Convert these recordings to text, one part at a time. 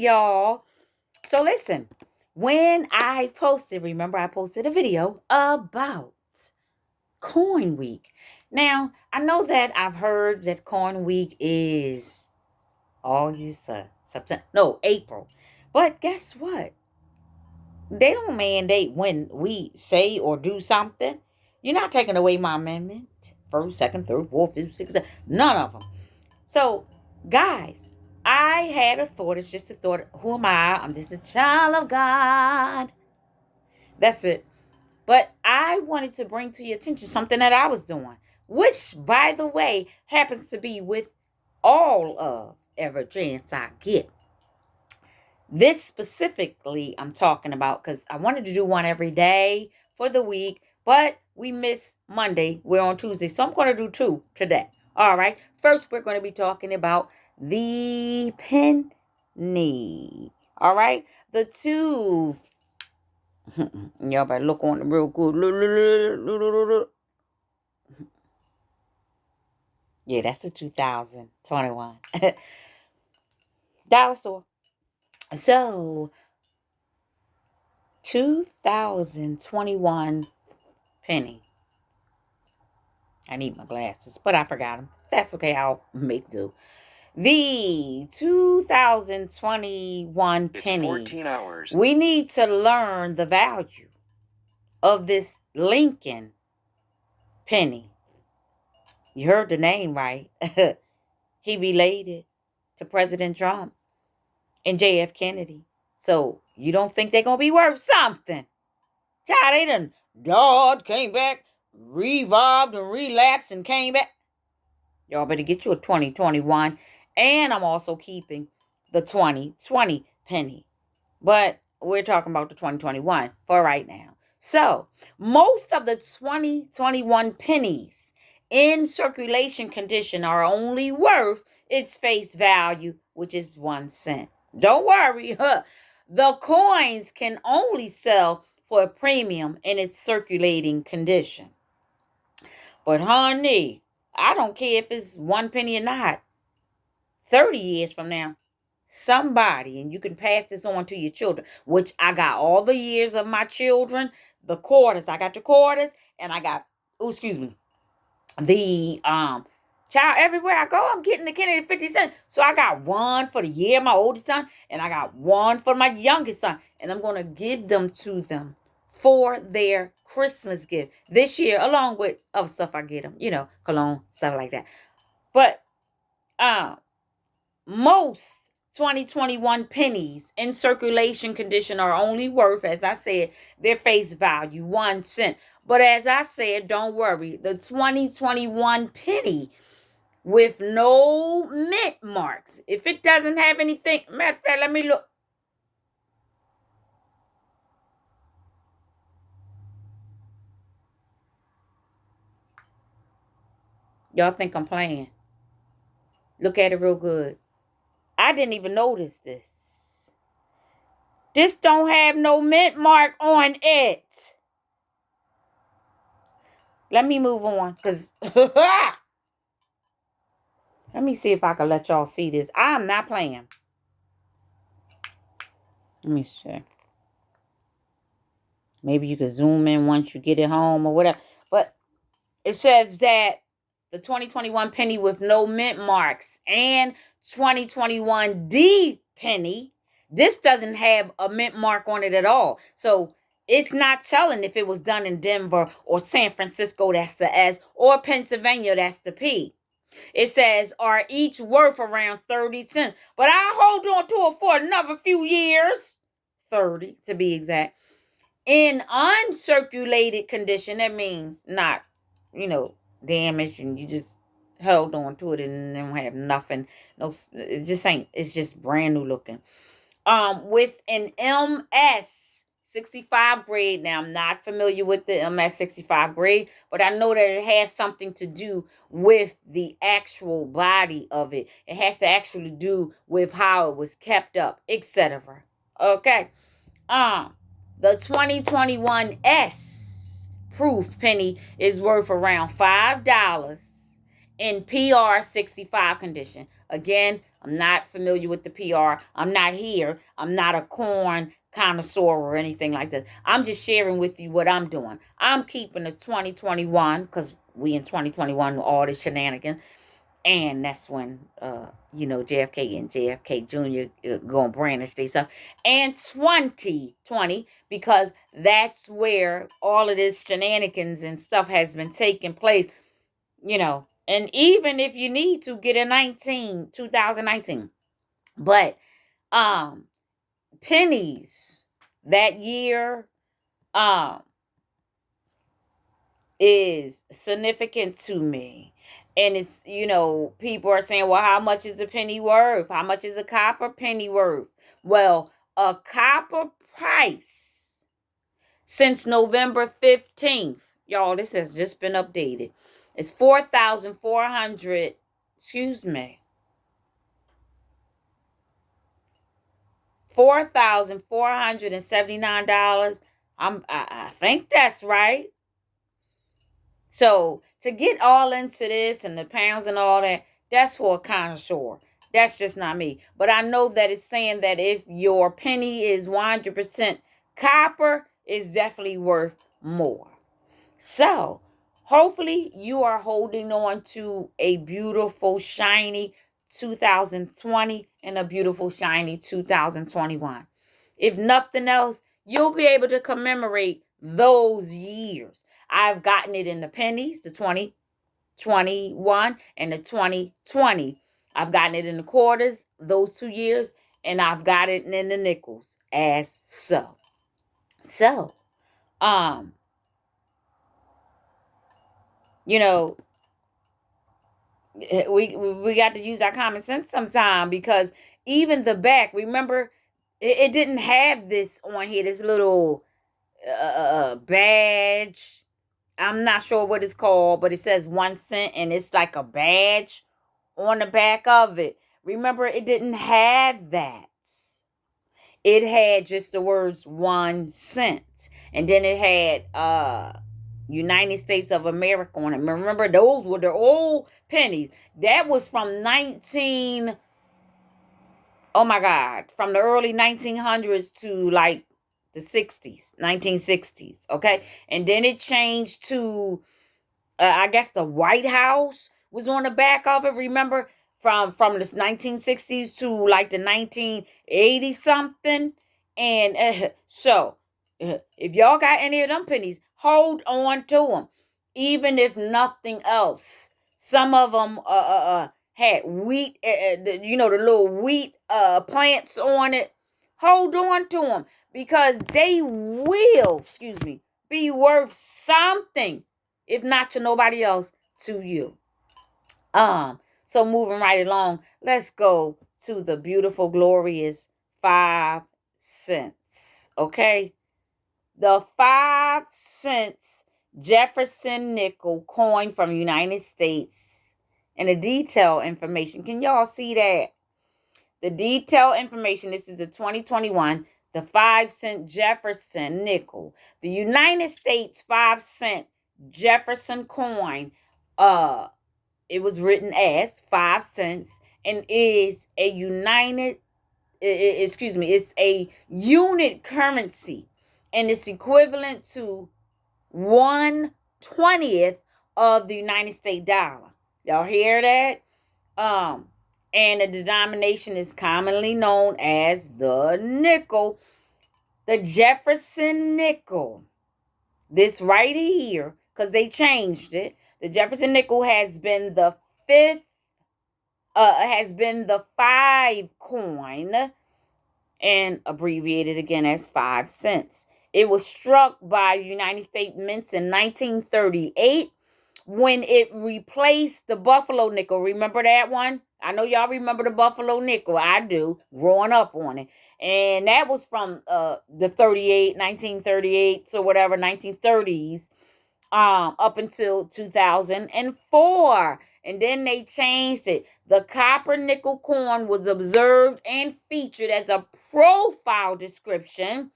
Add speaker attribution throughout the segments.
Speaker 1: y'all. So listen, when I posted, remember I posted a video about Coin Week. Now, I know that I've heard that Coin Week is August, September, no, April. But guess what? They don't mandate when we say or do something. You're not taking away my amendment. First, second, third, fourth, fifth, sixth, none of them. So, guys, I had a thought. It's just a thought. Who am I? I'm just a child of God. That's it. But I wanted to bring to your attention something that I was doing, which, by the way, happens to be with all of every chance I get. This specifically I'm talking about because I wanted to do one every day for the week, but we missed Monday. We're on Tuesday, so I'm going to do 2 today. All right. First, we're going to be talking about the penny. All right. The 2. Y'all better look on it real good. Yeah, that's the 2021 dollar store. So 2021 penny. I need my glasses, but I forgot them. That's okay. I'll make do. The 2021 penny.
Speaker 2: It's 14 hours.
Speaker 1: We need to learn the value of this Lincoln penny. You heard the name right. He related to President Trump and J.F. Kennedy. So you don't think they're going to be worth something? Child, they done died, came back, revived and relapsed and came back. Y'all better get you a 2021. And I'm also keeping the 2020 penny. But we're talking about the 2021 for right now. So most of the 2021 pennies in circulation condition are only worth its face value, which is 1 cent. Don't worry. The coins can only sell for a premium in its circulating condition. But honey, I don't care if it's 1 penny or not. 30 years from now, somebody, and you can pass this on to your children, which I got all the years of my children, the quarters. I got the quarters, and I got, the child. Everywhere I go, I'm getting the Kennedy 50 cents. So I got one for the year, my oldest son, and I got one for my youngest son, and I'm going to give them to them for their Christmas gift this year, along with other stuff I get them, cologne, stuff like that. But most 2021 pennies in circulation condition are only worth, as I said, their face value, 1 cent. But as I said, don't worry. The 2021 penny with no mint marks, if it doesn't have anything, matter of fact, let me look. Y'all think I'm playing? Look at it real good. I didn't even notice this. This don't have no mint mark on it. Let me move on, because let me see if I can let y'all see this. I'm not playing. Let me see. Maybe you can zoom in once you get it home or whatever. But it says that the 2021 penny with no mint marks and 2021 D penny, this doesn't have a mint mark on it at all. So it's not telling if it was done in Denver or San Francisco, that's the S, or Pennsylvania, that's the P. It says are each worth around 30 cents. But I hold on to it for another few years. 30 to be exact. In uncirculated condition, that means not, damaged, and you just held on to it and don't have nothing. No, it just ain't. It's just brand new looking. With an MS 65 grade. Now, I'm not familiar with the MS 65 grade, but I know that it has something to do with the actual body of it. It has to actually do with how it was kept up, etc. Okay. The 2021 S proof penny is worth around $5 in PR 65 condition. Again, I'm not familiar with the PR. I'm not here. I'm not a corn connoisseur or anything like that. I'm just sharing with you what I'm doing. I'm keeping the 2021 because we in 2021 all the shenanigans. And that's when, JFK and JFK Jr. Going to brandish they stuff. And 2020, because that's where all of this shenanigans and stuff has been taking place, And even if you need to get a 2019. But pennies that year um is significant to me. And it's, people are saying, well, how much is a penny worth? How much is a copper penny worth? Well, a copper price since November 15th, y'all, this has just been updated. It's 4,400, excuse me, $4,479. I think that's right. So to get all into this and the pounds and all that, that's for a connoisseur. That's just not me. But I know that it's saying that if your penny is 100% copper, it's definitely worth more. So hopefully you are holding on to a beautiful, shiny 2020 and a beautiful, shiny 2021. If nothing else, you'll be able to commemorate those years. I've gotten it in the pennies, the 2021 and the 2020. I've gotten it in the quarters, those 2 years, and I've got it in the nickels as so. So, we got to use our common sense sometime, because even the back, remember, it didn't have this on here, this little badge. I'm not sure what it's called, but it says 1 cent and it's like a badge on the back of it. Remember, it didn't have that. It had just the words 1 cent. And then it had United States of America on it. Remember, those were the old pennies. That was from from the early 1900s to like the 60s, 1960s, okay? And then it changed to, I guess the White House was on the back of it, remember? From the 1960s to like the 1980 something. And if y'all got any of them pennies, hold on to them. Even if nothing else. Some of them had wheat, the little wheat plants on it. Hold on to them, because they will, be worth something. If not to nobody else, to you. So moving right along, let's go to the beautiful, glorious 5 cents. Okay? The 5 cents Jefferson nickel coin from United States. And the detail information. Can y'all see that? The detailed information, this is the 2021, the 5 cent Jefferson nickel. The United States 5 cent Jefferson coin, it was written as 5 cents and is a it's a unit currency, and it's equivalent to 1/20th of the United States dollar. Y'all hear that? And the denomination is commonly known as the nickel, the Jefferson nickel. This right here, because they changed it. The Jefferson nickel has been the 5 coin, and abbreviated again as 5 cents. It was struck by United States mints in 1938 when it replaced the Buffalo nickel. Remember that one? I know y'all remember the Buffalo nickel. I do, growing up on it. And that was from the 1938, so whatever, 1930s, up until 2004. And then they changed it. The copper nickel coin was observed and featured as a profile description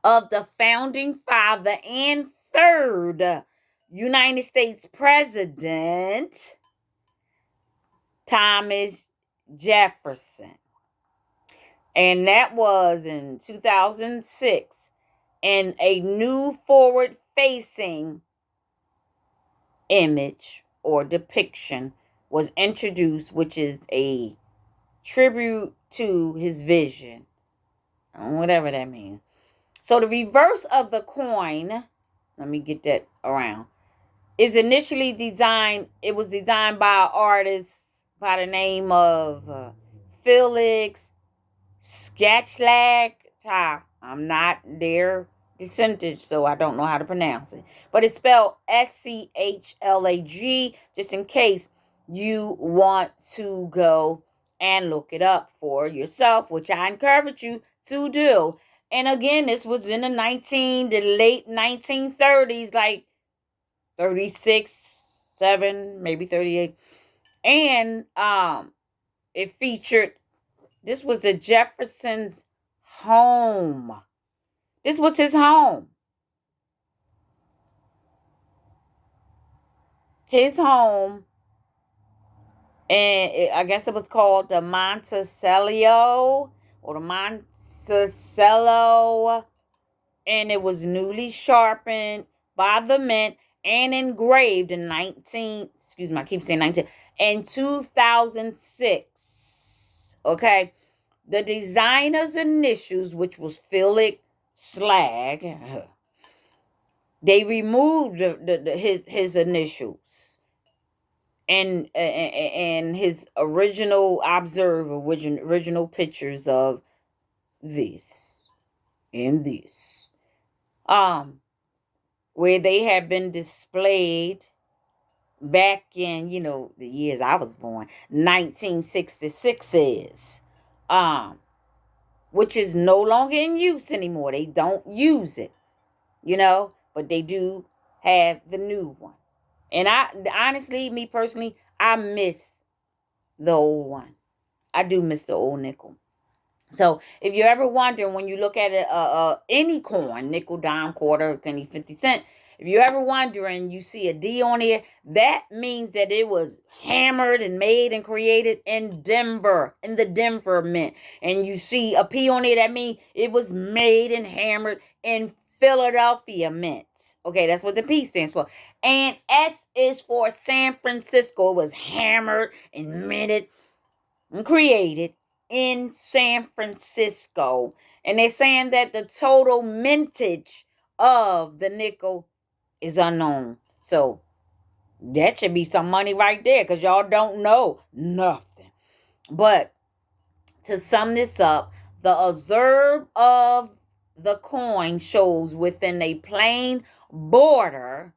Speaker 1: of the founding father and third United States President, Thomas Jefferson. And that was in 2006. And a new forward-facing image or depiction was introduced, which is a tribute to his vision, whatever that means. So the reverse of the coin, let me get that around, is initially designed. It was designed by an artist by the name of Felix Sketchlag. I'm not their descendant, so I don't know how to pronounce it. But it's spelled Schlag, just in case you want to go and look it up for yourself, which I encourage you to do. And again, this was in the late 1930s, like 36, 7, maybe 38. And it featured, this was the Jefferson's home. This was his home. His home, and I guess it was called the Monticello or the Monticello, and it was newly sharpened by the mint and engraved in 19, excuse me, I keep saying 19, in 2006. Okay. The designer's initials, which was Felix Slag, they removed his initials and his original pictures of this and this, where they have been displayed back in, the years I was born, 1966 is, which is no longer in use anymore. They don't use it, but they do have the new one. And honestly, me personally, I miss the old one. I do miss the old nickel. So if you're ever wondering, when you look at any coin, nickel, dime, quarter, penny, 50 cent, if you're ever wondering, you see a D on here, that means that it was hammered and made and created in Denver, in the Denver Mint. And you see a P on it, that means it was made and hammered in Philadelphia Mint. Okay, that's what the P stands for. And S is for San Francisco. It was hammered and minted and created in San Francisco. And they're saying that the total mintage of the nickel is unknown. So that should be some money right there, because y'all don't know nothing. But to sum this up, the obverse of the coin shows within a plain border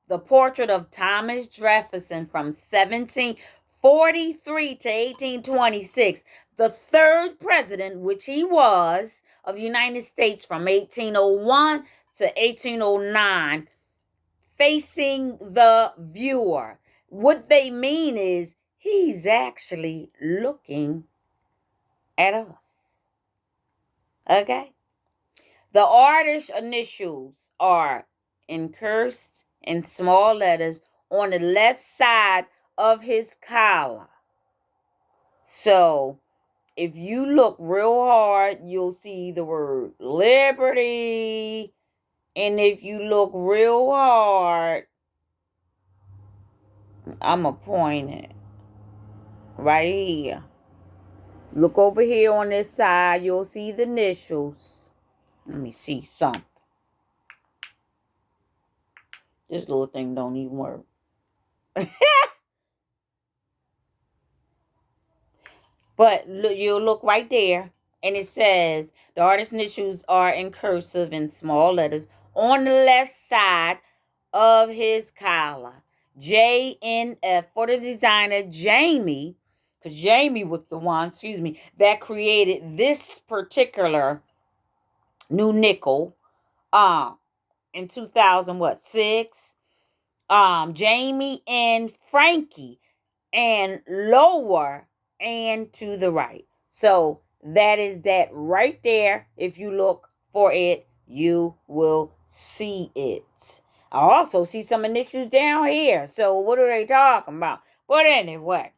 Speaker 1: the portrait of Thomas Jefferson from 1743 to 1826, the third president, which he was, of the United States from 1801 to 1809, facing the viewer. What they mean is he's actually looking at us. Okay? The artist's initials are encursed in small letters on the left side of his collar. So if you look real hard, you'll see the word liberty. And if you look real hard, I'm going to point it right here. Look over here on this side, you'll see the initials. Let me see something. This little thing don't even work. But you'll look right there, and it says the artist's initials are in cursive in small letters on the left side of his collar. JNF for the designer Jamie, because Jamie was the one, that created this particular new nickel in 2006. Jamie and Frankie, and lower and to the right. So that is that right there. If you look for it, you will see it. I also see some initials down here. So what are they talking about? But anyway,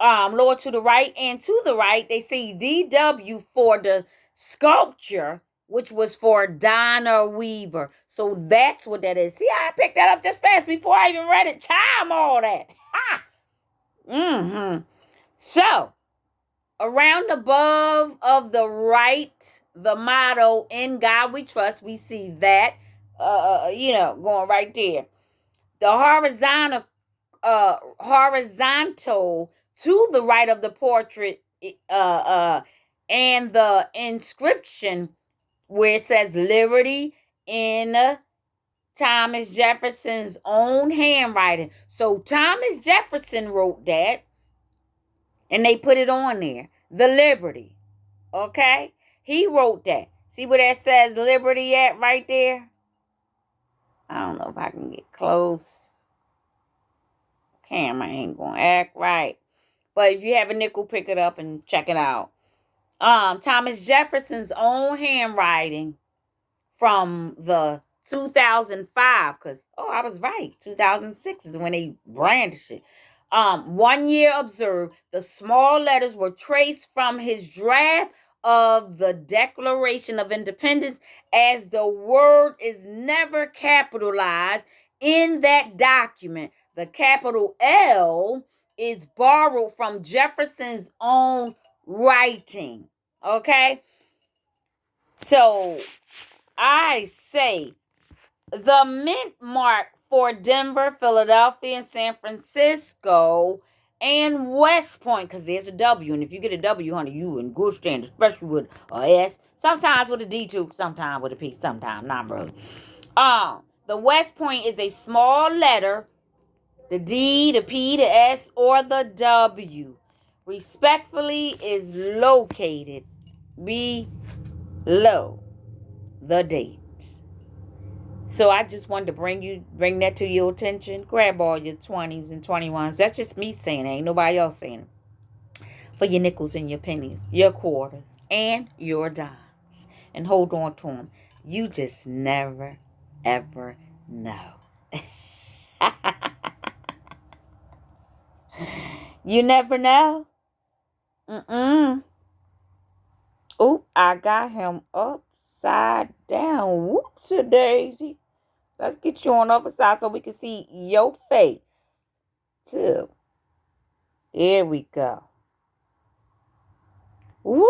Speaker 1: lower to the right and to the right, they see DW for the sculpture, which was for Donna Weaver. So that's what that is. See, I picked that up just fast before I even read it. Time all that. Ha! Mm-hmm. So, around above of the right, the motto, "In God We Trust," we see that, going right there. The horizontal to the right of the portrait, and the inscription where it says "Liberty" in Thomas Jefferson's own handwriting. So Thomas Jefferson wrote that, and they put it on there. The Liberty. Okay? He wrote that. See where that says Liberty at right there? I don't know if I can get close. Camera ain't gonna act right. But if you have a nickel, pick it up and check it out. Thomas Jefferson's own handwriting from the 2005, because I was right, 2006 is when they brandished it. 1 year observed, the small letters were traced from his draft of the Declaration of Independence, as the word is never capitalized in that document. The capital L is borrowed from Jefferson's own writing. Okay? So I say the mint mark for Denver, Philadelphia, and San Francisco, and West Point, because there's a W, and if you get a W, honey, you in good stand, especially with a S, sometimes with a D too, sometimes with a P, sometimes not really. The West Point is a small letter, the D, the P, the S, or the W. Respectfully is located below the date. So I just wanted to bring that to your attention. Grab all your 20s and 21s. That's just me saying it. Ain't nobody else saying it. For your nickels and your pennies, your quarters, and your dimes. And hold on to them. You just never, ever know. You never know. Oh, I got him upside down. Whoopsie-daisy. Let's get you on the other side so we can see your face, too. There we go. Woo!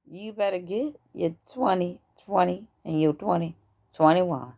Speaker 1: You better get your 2020 and your 2021.